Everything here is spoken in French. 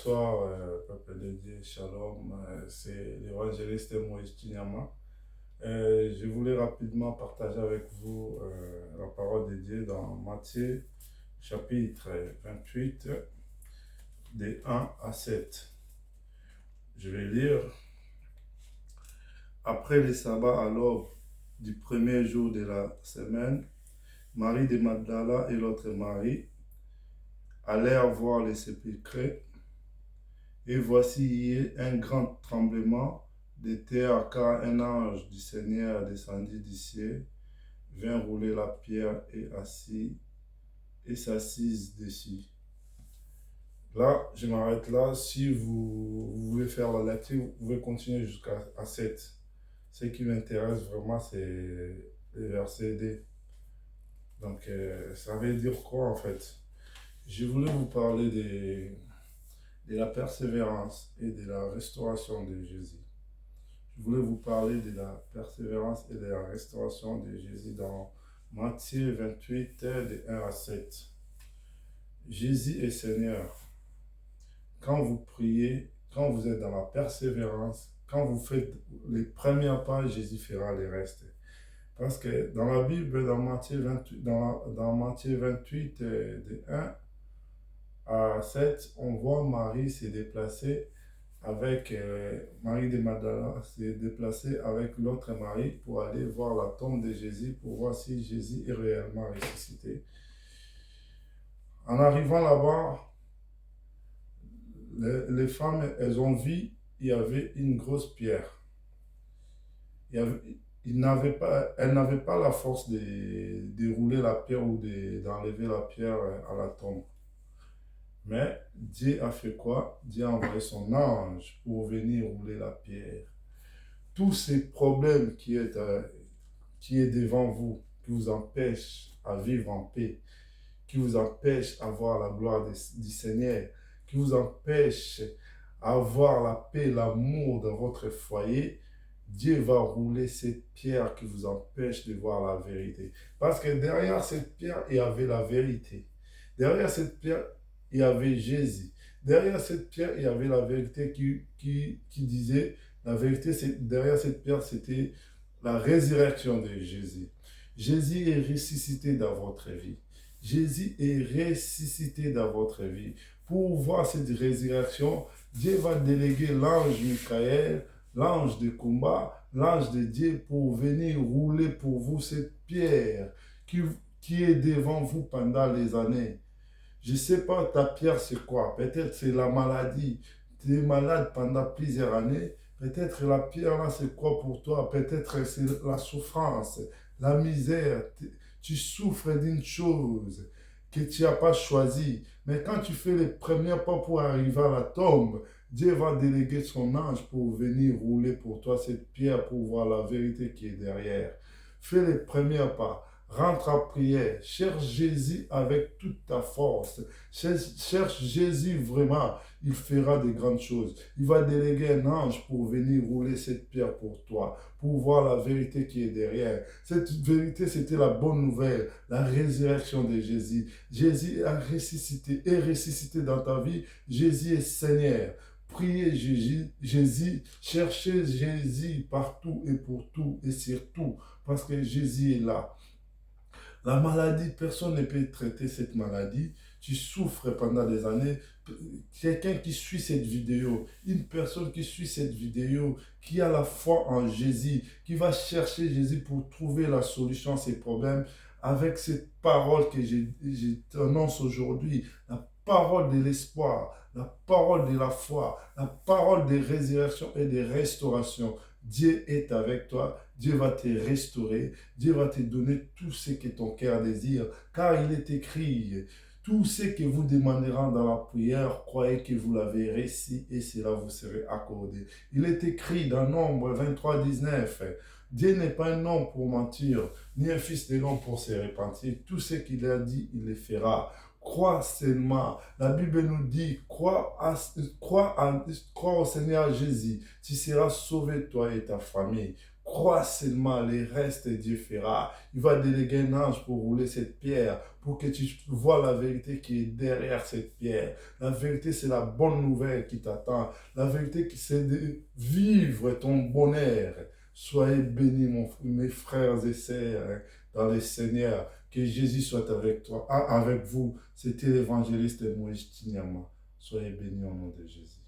Bonsoir, peuple de Dieu, shalom. C'est l'évangéliste Moïse Chinyama. Je voulais rapidement partager avec vous la parole de Dieu dans Matthieu, chapitre 28, des 1 à 7. Je vais lire. Après le sabbat à l'aube du premier jour de la semaine, Marie de Magdala et l'autre Marie allèrent voir les sépulcres. Et voici hier un grand tremblement de terre, car un ange du Seigneur descendit du ciel, vint rouler la pierre et s'assise dessus. Là, je m'arrête là. Si vous voulez faire la lecture, vous pouvez continuer jusqu'à 7. Ce qui m'intéresse vraiment, c'est le verset D. Donc, ça veut dire quoi en fait? Je voulais vous parler de la persévérance et de la restauration de Jésus. Je voulais vous parler de la persévérance et de la restauration de Jésus dans Matthieu 28, de 1 à 7. Jésus est Seigneur. Quand vous priez, quand vous êtes dans la persévérance, quand vous faites les premiers pas, Jésus fera les restes. Parce que dans la Bible, dans Matthieu 28, dans Matthieu 28 de 1 à 7, on voit Marie se déplacer avec Marie de Magdala, s'est déplacée avec l'autre Marie pour aller voir la tombe de Jésus, pour voir si Jésus est réellement ressuscité. En arrivant là-bas, les femmes, elles ont vu, il y avait une grosse pierre. Elles n'avaient pas la force de rouler la pierre ou d'enlever la pierre à la tombe. Mais Dieu a fait quoi? Dieu a envoyé son ange pour venir rouler la pierre. Tous ces problèmes qui est devant vous, qui vous empêchent à vivre en paix, qui vous empêchent à voir la gloire du Seigneur, qui vous empêchent à avoir la paix, l'amour dans votre foyer, Dieu va rouler cette pierre qui vous empêche de voir la vérité. Parce que derrière cette pierre, il y avait la vérité. Derrière cette pierre, il y avait Jésus. Derrière cette pierre, il y avait la vérité qui disait, la vérité, derrière cette pierre, c'était la résurrection de Jésus. Jésus est ressuscité dans votre vie. Jésus est ressuscité dans votre vie. Pour voir cette résurrection, Dieu va déléguer l'ange Michael, l'ange de combat, l'ange de Dieu pour venir rouler pour vous cette pierre qui est devant vous pendant les années. Je ne sais pas, ta pierre c'est quoi? Peut-être c'est la maladie. Tu es malade pendant plusieurs années. Peut-être la pierre là c'est quoi pour toi? Peut-être c'est la souffrance, la misère. Tu souffres d'une chose que tu n'as pas choisie. Mais quand tu fais les premiers pas pour arriver à la tombe, Dieu va déléguer son ange pour venir rouler pour toi cette pierre pour voir la vérité qui est derrière. Fais les premiers pas. Rentre en prière, cherche Jésus avec toute ta force. Cherche Jésus vraiment, il fera de grandes choses. Il va déléguer un ange pour venir rouler cette pierre pour toi, pour voir la vérité qui est derrière. Cette vérité, c'était la bonne nouvelle, la résurrection de Jésus. Jésus a ressuscité, est ressuscité dans ta vie. Jésus est Seigneur. Priez Jésus, cherchez Jésus partout et pour tout et surtout, parce que Jésus est là. La maladie, personne ne peut traiter cette maladie. Tu souffres pendant des années. Quelqu'un qui suit cette vidéo, une personne qui suit cette vidéo, qui a la foi en Jésus, qui va chercher Jésus pour trouver la solution à ses problèmes, avec cette parole que j'annonce aujourd'hui, la parole de l'espoir, la parole de la foi, la parole de résurrection et de restauration. Dieu est avec toi, Dieu va te restaurer, Dieu va te donner tout ce que ton cœur désire, car il est écrit, tout ce que vous demanderez dans la prière, croyez que vous l'avez reçu et cela vous serait accordé. Il est écrit dans Nombre 23, 19, Dieu n'est pas un homme pour mentir, ni un fils de l'homme pour se repentir, tout ce qu'il a dit, il le fera. Crois seulement. La Bible nous dit, crois au Seigneur Jésus. Tu seras sauvé, toi et ta famille. Crois seulement, les restes, Dieu fera. Il va déléguer un ange pour rouler cette pierre, pour que tu vois la vérité qui est derrière cette pierre. La vérité, c'est la bonne nouvelle qui t'attend. La vérité, c'est de vivre ton bonheur. Soyez bénis, mes frères et sœurs, hein, dans le Seigneur. Que Jésus soit avec toi, avec vous. C'était l'évangéliste Moïse Tignama. Soyez bénis au nom de Jésus.